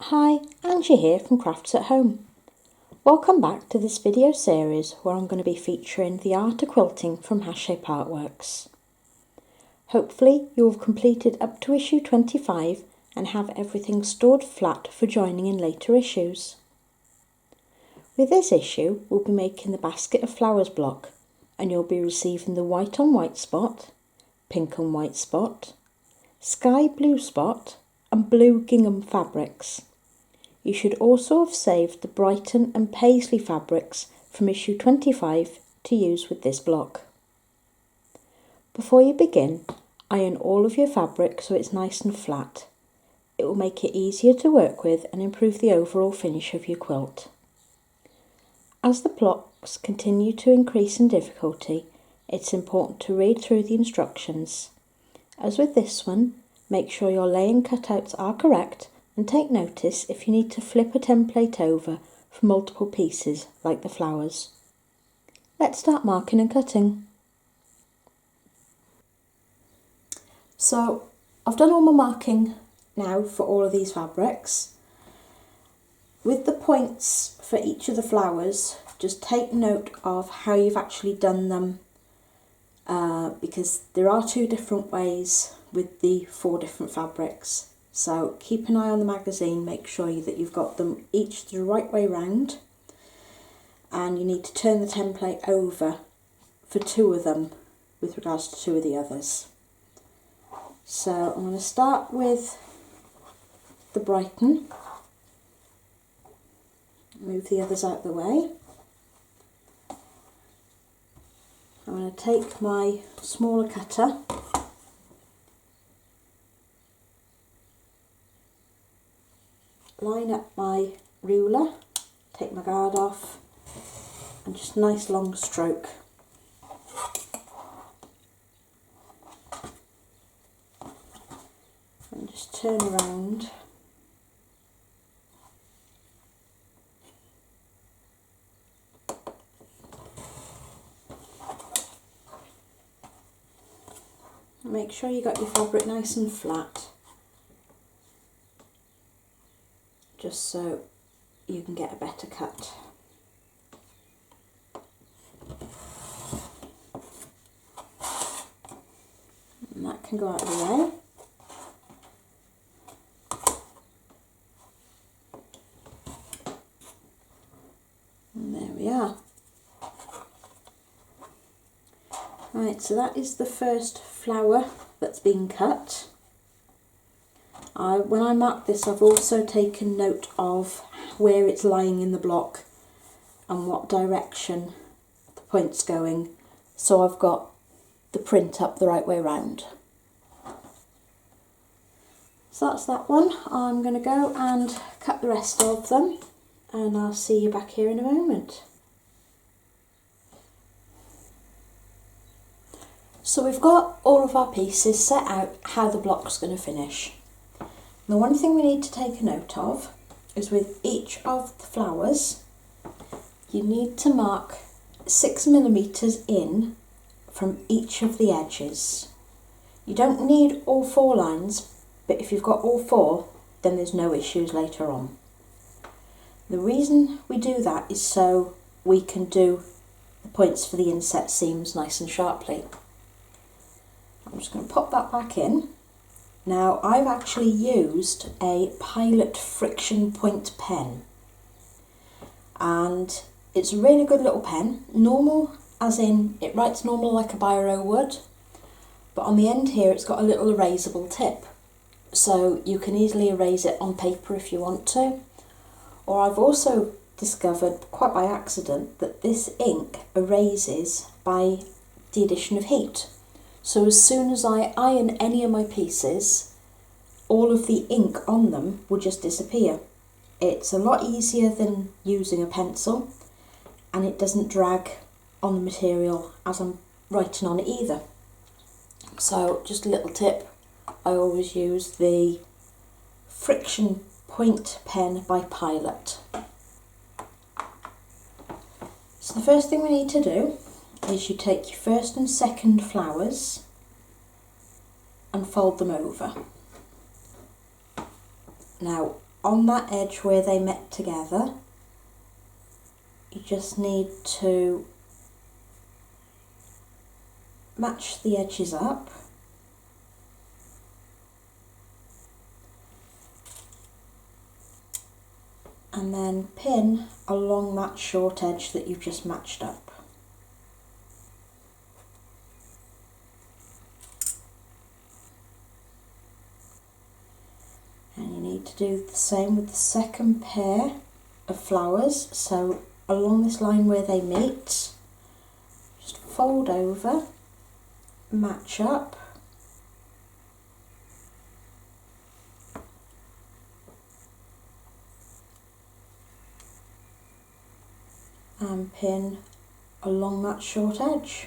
Hi, Angie here from Crafts at Home. Welcome back to this video series where I'm going to be featuring the art of quilting from Shape Artworks. Hopefully you have completed up to issue 25 and have everything stored flat for joining in later issues. With this issue we'll be making the basket of flowers block, and you'll be receiving the white on white spot, pink on white spot, sky blue spot and blue gingham fabrics. You should also have saved the Brighton and Paisley fabrics from issue 25 to use with this block. Before you begin, iron all of your fabric so it's nice and flat. It will make it easier to work with and improve the overall finish of your quilt. As the blocks continue to increase in difficulty, it's important to read through the instructions. As with this one, make sure your laying cutouts are correct and take notice if you need to flip a template over for multiple pieces like the flowers. Let's start marking and cutting. So I've done all my marking now for all of these fabrics. With the points for each of the flowers, just take note of how you've actually done them because there are two different ways with the 4 different fabrics. So keep an eye on the magazine, make sure that you've got them each the right way round, and you need to turn the template over for 2 of them with regards to 2 of the others. So I'm going to start with the Brighton, move the others out of the way. I'm going to take my smaller cutter line up my ruler, take my guard off and just a nice long stroke. And just turn around . Make sure you got your fabric nice and flat, just so you can get a better cut. And that can go out of the way. And there we are. Right, so that is the first flower that's been cut. When I mark this, I've also taken note of where it's lying in the block and what direction the point's going, so I've got the print up the right way round. So that's that one. I'm going to go and cut the rest of them and I'll see you back here in a moment. So we've got all of our pieces set out how the block's going to finish. The one thing we need to take a note of is with each of the flowers, you need to mark 6mm in from each of the edges. You don't need all 4 lines, but if you've got all 4, then there's no issues later on. The reason we do that is so we can do the points for the inset seams nice and sharply. I'm just going to pop that back in. Now I've actually used a Pilot friction point pen, and it's a really good little pen. Normal as in it writes normal like a biro would, but on the end here it's got a little erasable tip, so you can easily erase it on paper if you want to. Or I've also discovered quite by accident that this ink erases by the addition of heat. So as soon as I iron any of my pieces, all of the ink on them will just disappear. It's a lot easier than using a pencil, and it doesn't drag on the material as I'm writing on it either. So just a little tip, I always use the friction point pen by Pilot. So the first thing we need to do is you take your first and second flowers and fold them over. Now on that edge where they met together, you just need to match the edges up. And then pin along that short edge that you've just matched up. And you need to do the same with the second pair of flowers. So along this line where they meet, just fold over, match up, and pin along that short edge.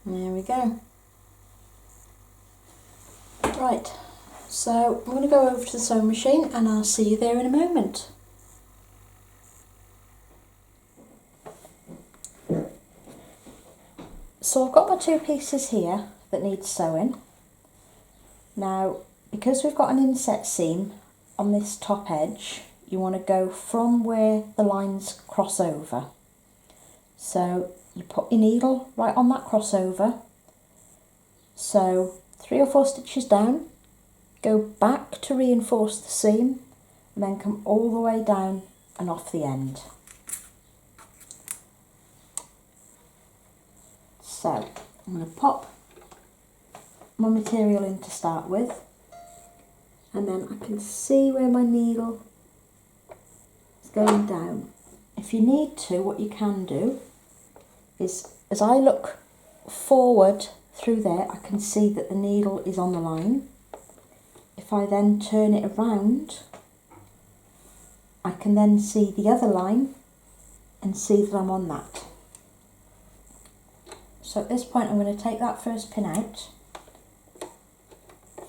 There we go. Right, so I'm going to go over to the sewing machine and I'll see you there in a moment. So I've got my two pieces here that need sewing. Now, because we've got an inset seam on this top edge, you want to go from where the lines cross over. So you put your needle right on that crossover. So 3 or 4 stitches down, go back to reinforce the seam, and then come all the way down and off the end. So I'm going to pop my material in to start with, and then I can see where my needle is going down. If you need to, what you can do is, as I look forward through there, I can see that the needle is on the line. If I then turn it around, I can then see the other line and see that I'm on that. So at this point I'm going to take that first pin out,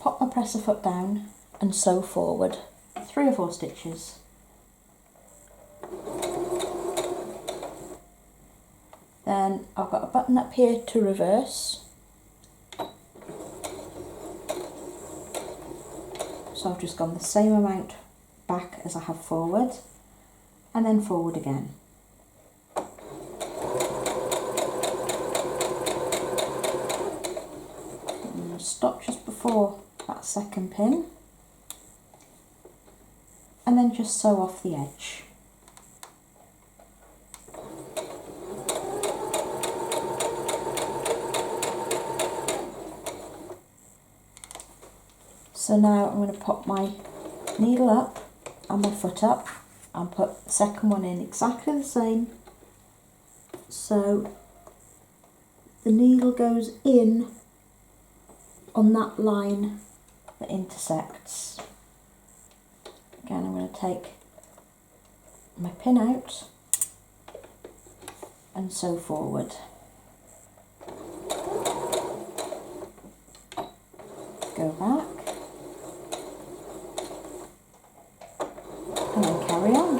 pop my presser foot down and sew forward 3 or 4 stitches. Then I've got a button up here to reverse. So I've just gone the same amount back as I have forward, and then forward again. Stop just before that second pin, and then just sew off the edge. So now I'm going to pop my needle up and my foot up and put the second one in exactly the same. So the needle goes in on that line that intersects. Again, I'm going to take my pin out and sew forward. Go back and then carry on.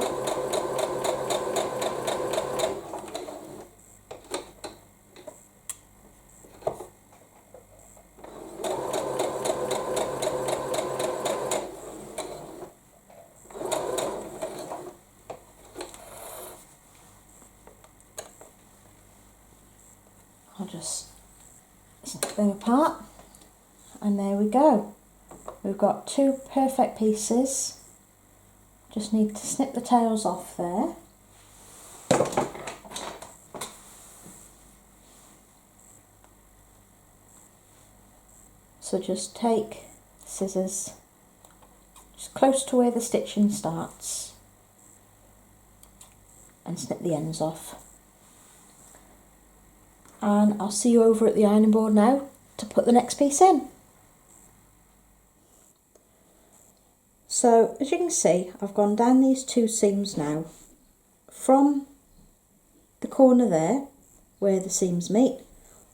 I'll just snip them apart, and there we go. We've got 2 perfect pieces. Just need to snip the tails off there. So just take scissors just close to where the stitching starts and snip the ends off. And I'll see you over at the ironing board now to put the next piece in. So as you can see, I've gone down these 2 seams now from the corner there where the seams meet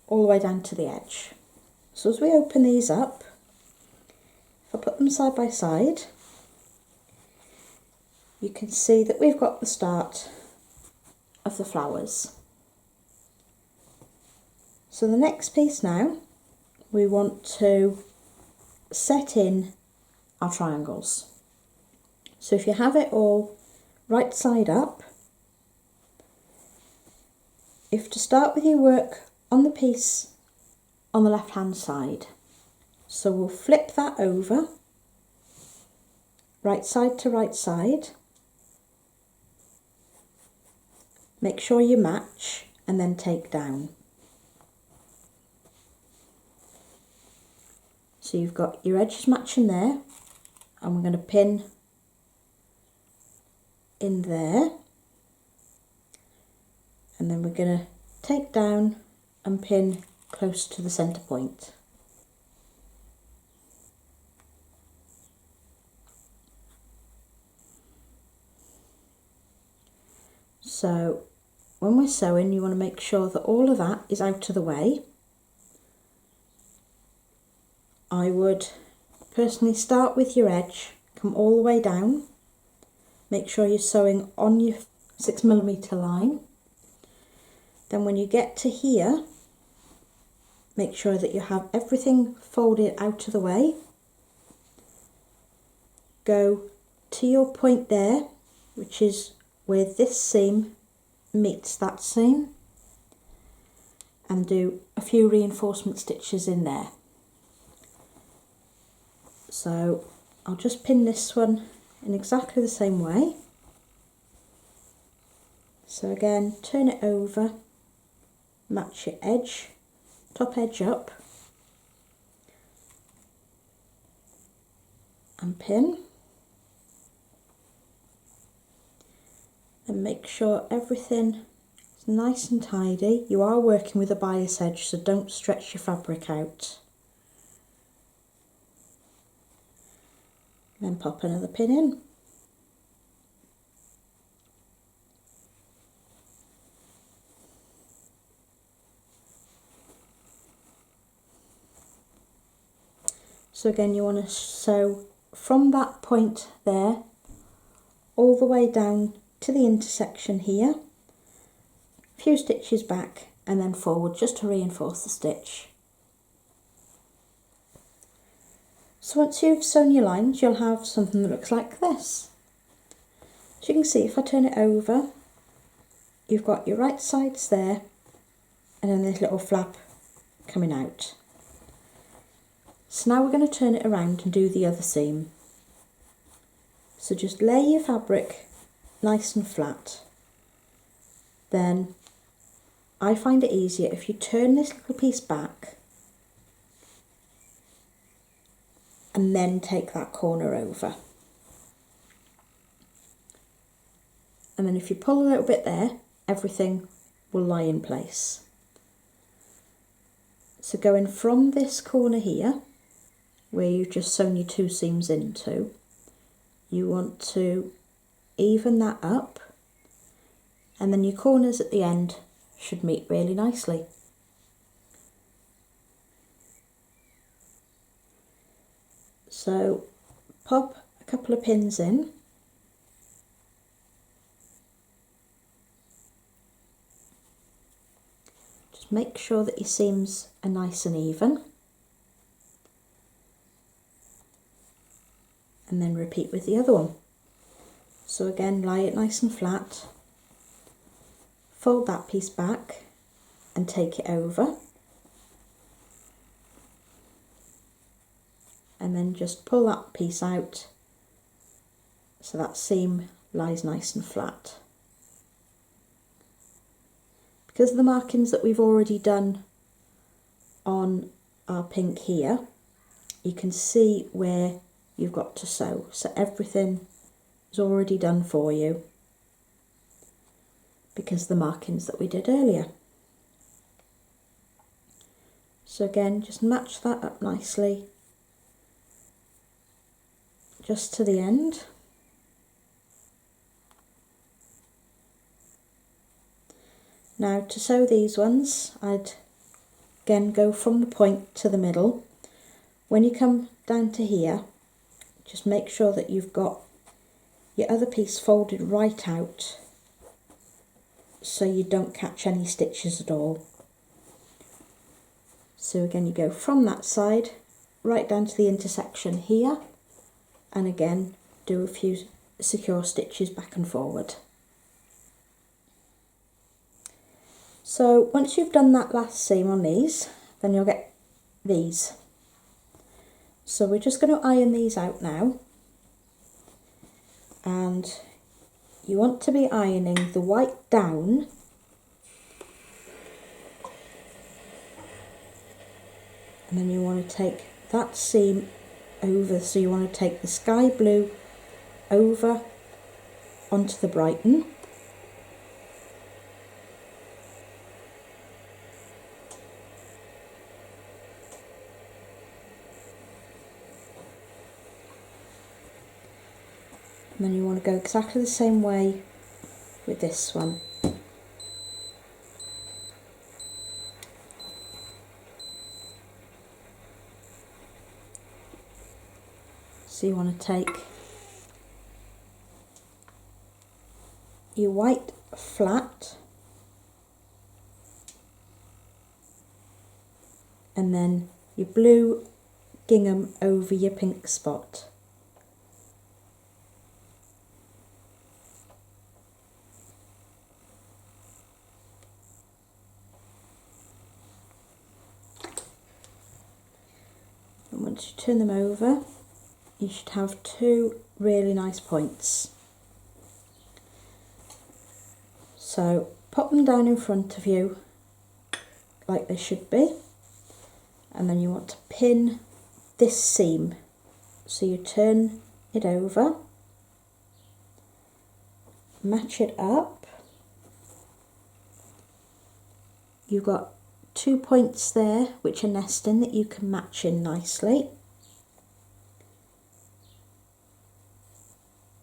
all the way down to the edge. So as we open these up, if I put them side by side, you can see that we've got the start of the flowers. So the next piece now, we want to set in our triangles. So if you have it all right side up, you have to start with your work on the piece on the left hand side. So we'll flip that over, right side to right side. Make sure you match and then take down. So you've got your edges matching there, and we're going to pin in there, and then we're going to take down and pin close to the centre point. So when we're sewing, you want to make sure that all of that is out of the way. I would personally start with your edge, come all the way down, make sure you're sewing on your 6mm line. Then when you get to here, make sure that you have everything folded out of the way. Go to your point there, which is where this seam meets that seam, and do a few reinforcement stitches in there. So I'll just pin this one in exactly the same way. So again, turn it over, match your edge, top edge up, and pin. And make sure everything is nice and tidy. You are working with a bias edge, so don't stretch your fabric out. Then pop another pin in. So again, you want to sew from that point there all the way down to the intersection here, a few stitches back and then forward just to reinforce the stitch. So once you've sewn your lines, you'll have something that looks like this. As you can see, if I turn it over, you've got your right sides there and then this little flap coming out. So now we're going to turn it around and do the other seam. So just lay your fabric nice and flat. Then I find it easier if you turn this little piece back and then take that corner over. And then if you pull a little bit there, everything will lie in place. So going from this corner here, where you've just sewn your two seams into, you want to even that up, and then your corners at the end should meet really nicely. So pop a couple of pins in, just make sure that your seams are nice and even, and then repeat with the other one. So again, lie it nice and flat, fold that piece back and take it over, and then just pull that piece out so that seam lies nice and flat. Because of the markings that we've already done on our pink here, you can see where you've got to sew, so everything is already done for you because of the markings that we did earlier. So again, just match that up nicely just to the end. Now to sew these ones, I'd again go from the point to the middle. When you come down to here, just make sure that you've got your other piece folded right out so you don't catch any stitches at all. So again, you go from that side right down to the intersection here, and again do a few secure stitches back and forward. So once you've done that last seam on these, then you'll get these. So we're just going to iron these out now, and you want to be ironing the white down and then you want to take that seam over, so you want to take the sky blue over onto the Brighton, and then you want to go exactly the same way with this one. So you want to take your white flat and then your blue gingham over your pink spot. And once you turn them over, you should have two really nice points. So pop them down in front of you like they should be, and then you want to pin this seam. So you turn it over, match it up. You've got 2 points there which are nesting that you can match in nicely,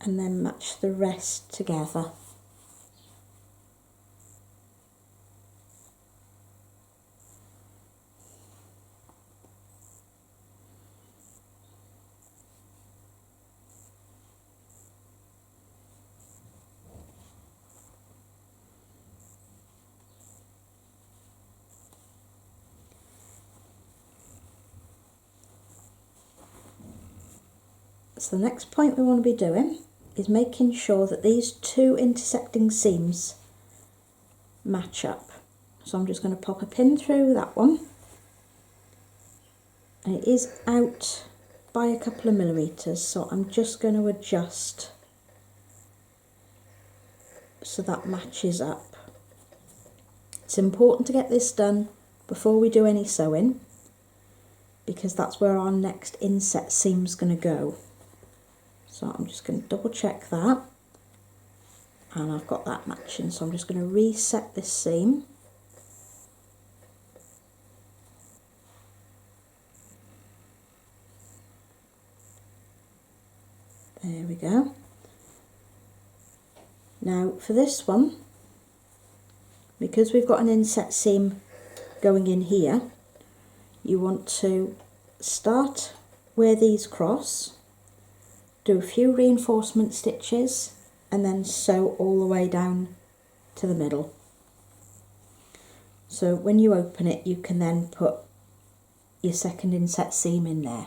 and then match the rest together. So the next point we want to be doing is making sure that these two intersecting seams match up. So I'm just going to pop a pin through that one, and it is out by a couple of millimetres, so I'm just going to adjust so that matches up. It's important to get this done before we do any sewing, because that's where our next inset seam's going to go. So I'm just going to double check that, and I've got that matching, so I'm just going to reset this seam. There we go. Now for this one, because we've got an inset seam going in here, you want to start where these cross, do a few reinforcement stitches, and then sew all the way down to the middle. So when you open it, you can then put your second inset seam in there.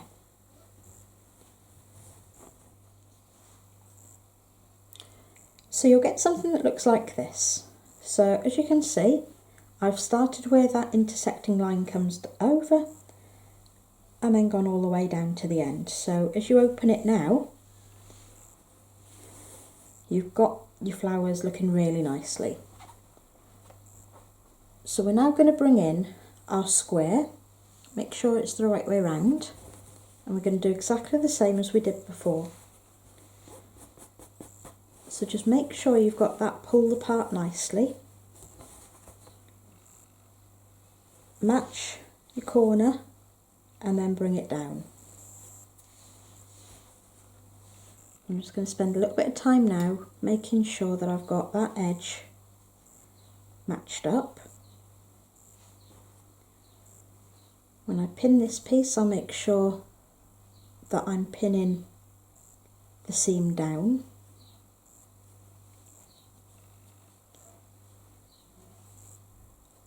So you'll get something that looks like this. So as you can see, I've started where that intersecting line comes over and then gone all the way down to the end. So as you open it now, you've got your flowers looking really nicely. So we're now going to bring in our square, make sure it's the right way round, and we're going to do exactly the same as we did before. So just make sure you've got that pulled apart nicely, match your corner, and then bring it down. I'm just going to spend a little bit of time now making sure that I've got that edge matched up. When I pin this piece, I'll make sure that I'm pinning the seam down.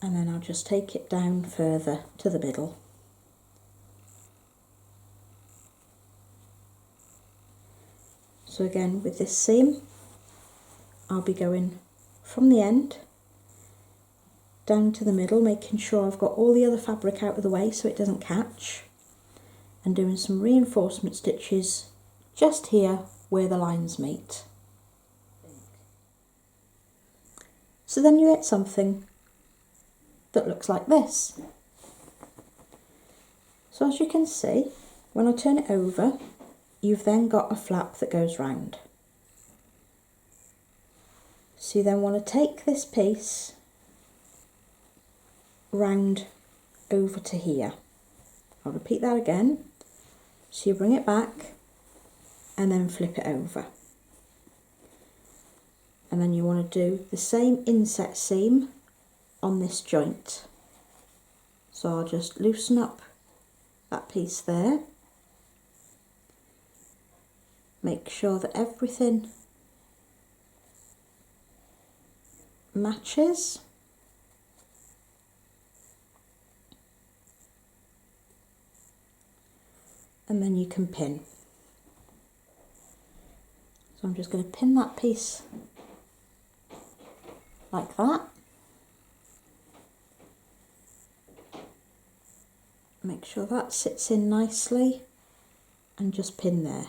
and then I'll just take it down further to the middle. So again, with this seam, I'll be going from the end down to the middle, making sure I've got all the other fabric out of the way so it doesn't catch, and doing some reinforcement stitches just here where the lines meet. So then you get something that looks like this. So as you can see, when I turn it over, you've then got a flap that goes round. So you then want to take this piece round over to here. I'll repeat that again. So you bring it back and then flip it over. And then you want to do the same inset seam on this joint. So I'll just loosen up that piece there. Make sure that everything matches. And then you can pin. So I'm just going to pin that piece like that. Make sure that sits in nicely and just pin there.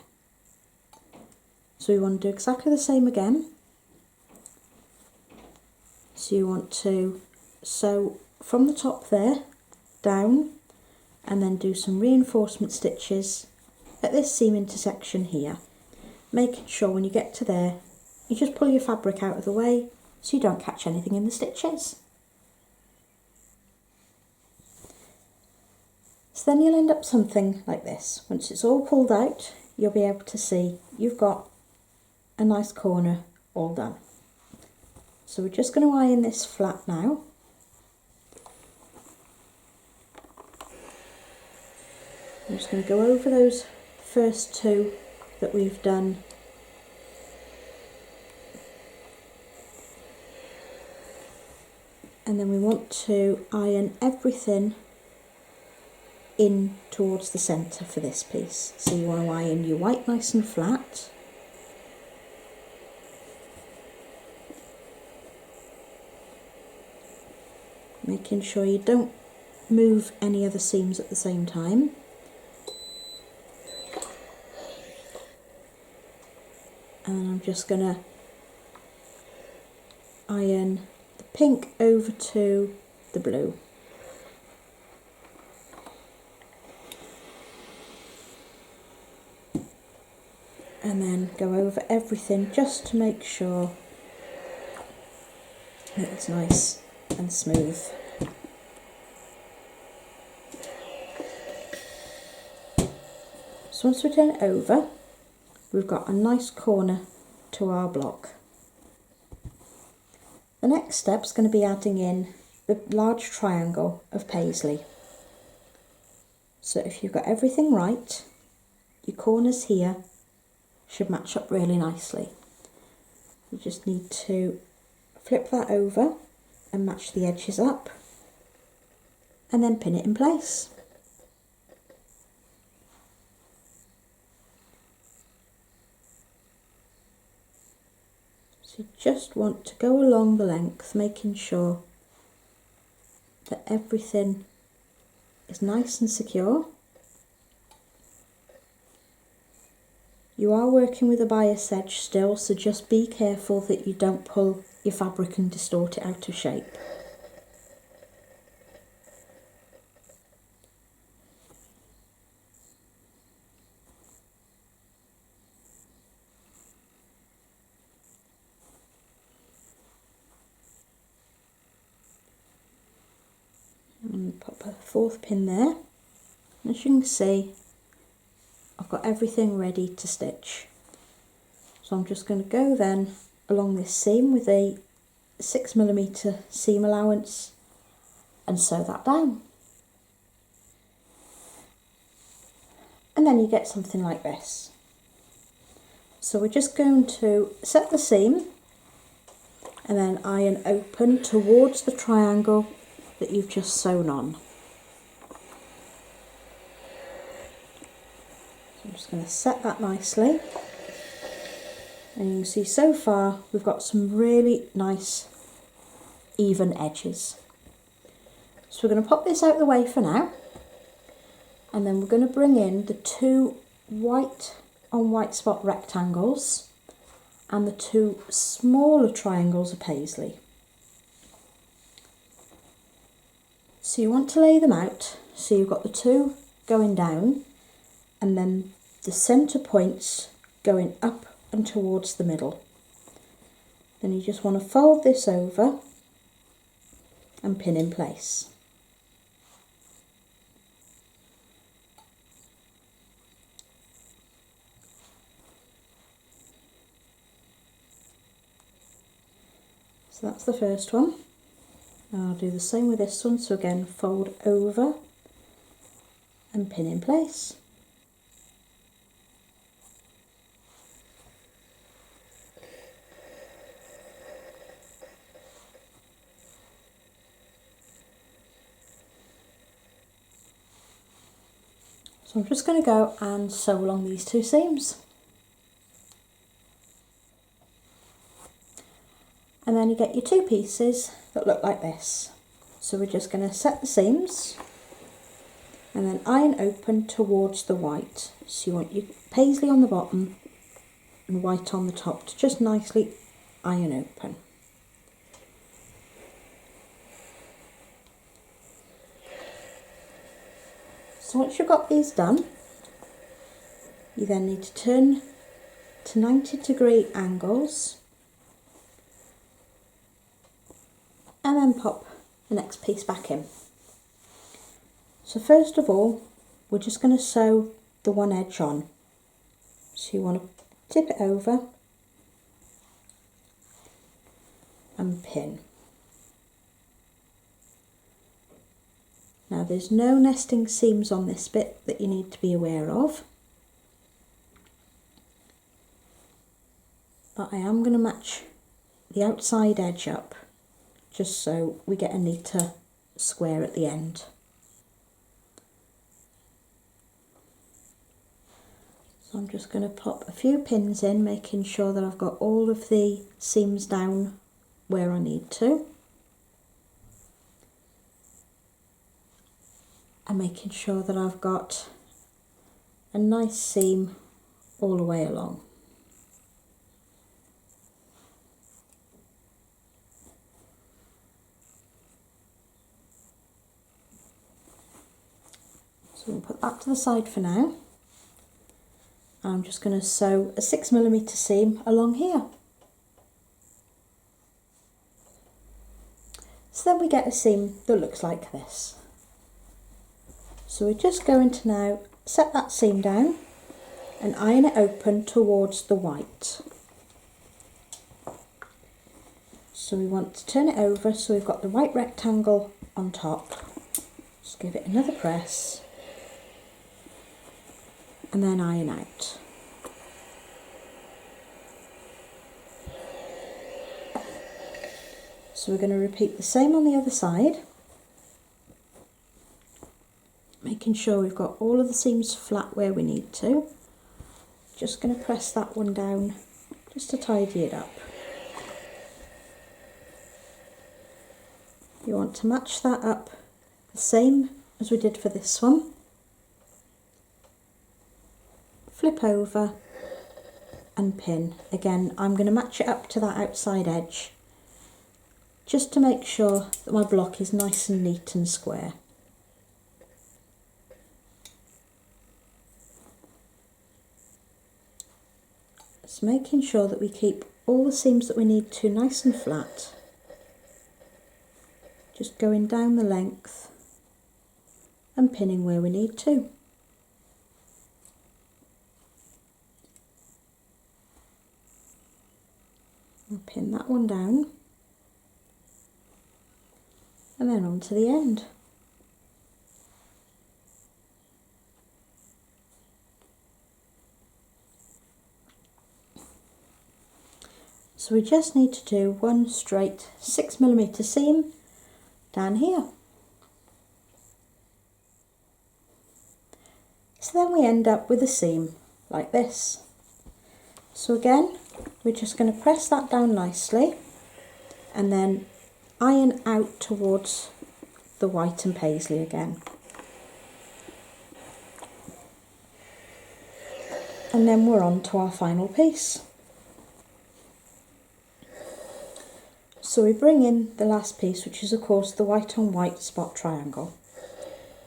So we want to do exactly the same again. So you want to sew from the top there down and then do some reinforcement stitches at this seam intersection here, making sure when you get to there you just pull your fabric out of the way so you don't catch anything in the stitches. So then you'll end up something like this. Once it's all pulled out, you'll be able to see you've got a nice corner all done. So we're just going to iron this flat now. I'm just going to go over those first two that we've done. And then we want to iron everything in towards the centre for this piece. So you want to iron your white nice and flat. Making sure you don't move any other seams at the same time. And I'm just going to iron the pink over to the blue. And then go over everything just to make sure that it's nice and smooth. So once we turn it over, we've got a nice corner to our block. The next step is going to be adding in the large triangle of paisley. So if you've got everything right, your corners here should match up really nicely. You just need to flip that over and match the edges up and then pin it in place. So you just want to go along the length, making sure that everything is nice and secure. You are working with a bias edge still, so just be careful that you don't pull your fabric and distort it out of shape. And pop a fourth pin there. As you can see, I've got everything ready to stitch. So I'm just going to go then along this seam with a 6mm seam allowance and sew that down. And then you get something like this. So we're just going to set the seam and then iron open towards the triangle that you've just sewn on. So I'm just going to set that nicely. And you can see so far we've got some really nice even edges. So we're going to pop this out the way for now, and then we're going to bring in the 2 white on white spot rectangles and the 2 smaller triangles of paisley. So you want to lay them out so you've got the 2 going down and then the centre points going up and towards the middle. Then you just want to fold this over and pin in place. So that's the first one. And I'll do the same with this one. So again, fold over and pin in place. So I'm just going to go and sew along these 2 seams. And then you get your 2 pieces that look like this. So we're just going to set the seams and then iron open towards the white. So you want your paisley on the bottom and white on the top to just nicely iron open. So once you've got these done, you then need to turn to 90-degree angles and then pop the next piece back in. So first of all, we're just going to sew the one edge on. So you want to tip it over and pin. Now there's no nesting seams on this bit that you need to be aware of, but I am going to match the outside edge up just so we get a neater square at the end. So I'm just going to pop a few pins in, making sure that I've got all of the seams down where I need to. And making sure that I've got a nice seam all the way along. So we'll put that to the side for now. I'm just going to sew a 6mm seam along here. So then we get a seam that looks like this. So we're just going to now set that seam down and iron it open towards the white. So we want to turn it over so we've got the white rectangle on top. Just give it another press and then iron out. So we're going to repeat the same on the other side, making sure we've got all of the seams flat where we need to. Just going to press that one down just to tidy it up. You want to match that up the same as we did for this one. Flip over and pin. Again, I'm going to match it up to that outside edge just to make sure that my block is nice and neat and square. Just making sure that we keep all the seams that we need to nice and flat. Just going down the length and pinning where we need to. I'll pin that one down and then on to the end. So we just need to do one straight 6mm seam down here. So then we end up with a seam like this. So again, we're just going to press that down nicely and then iron out towards the white and paisley again. And then we're on to our final piece. So we bring in the last piece, which is of course the white on white spot triangle.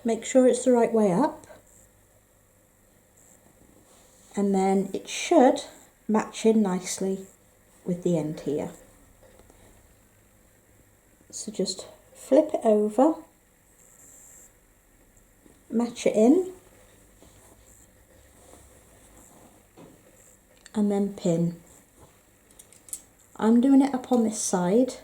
Make sure it's the right way up, and then it should match in nicely with the end here. So just flip it over, match it in, and then pin. I'm doing it up on this side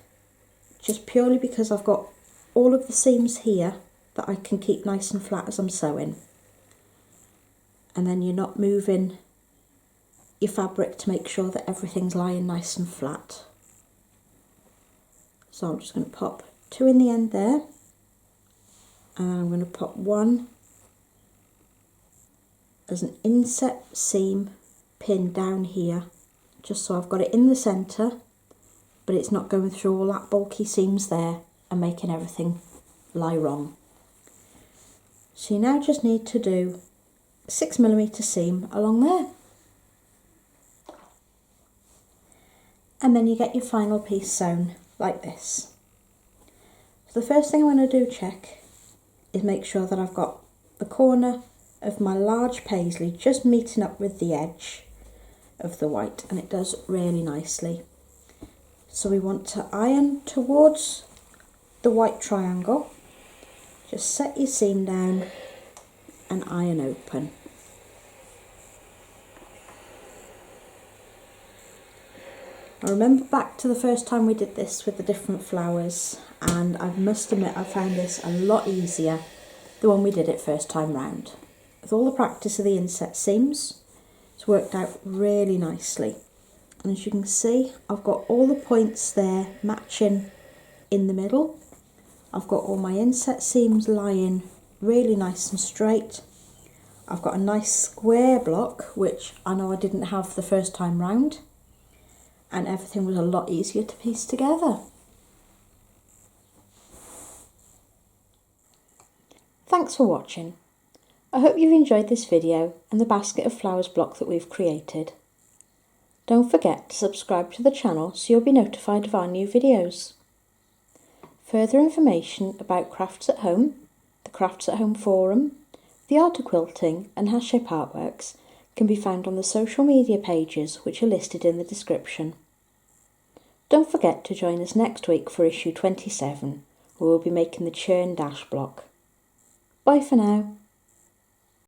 just purely because I've got all of the seams here that I can keep nice and flat as I'm sewing, and then you're not moving your fabric to make sure that everything's lying nice and flat. So I'm just going to pop 2 in the end there, and I'm going to pop 1 as an inset seam pin down here, just so I've got it in the centre, but it's not going through all that bulky seams there and making everything lie wrong. So you now just need to do a 6mm seam along there. And then you get your final piece sewn like this. So the first thing I'm going to do check is make sure that I've got the corner of my large paisley just meeting up with the edge of the white, and it does really nicely. So we want to iron towards the white triangle, just set your seam down and iron open. I remember back to the first time we did this with the different flowers, and I must admit I found this a lot easier than when we did it first time round. With all the practice of the inset seams, it's worked out really nicely. And as you can see, I've got all the points there matching in the middle. I've got all my inset seams lying really nice and straight. I've got a nice square block, which I know I didn't have the first time round, and everything was a lot easier to piece together. Thanks for watching. I hope you've enjoyed this video and the basket of flowers block that we've created. Don't forget to subscribe to the channel so you'll be notified of our new videos. Further information about Crafts at Home, the Crafts at Home forum, the art of quilting and hand-shape artworks can be found on the social media pages which are listed in the description. Don't forget to join us next week for issue 27, where we'll be making the churn dash block. Bye for now.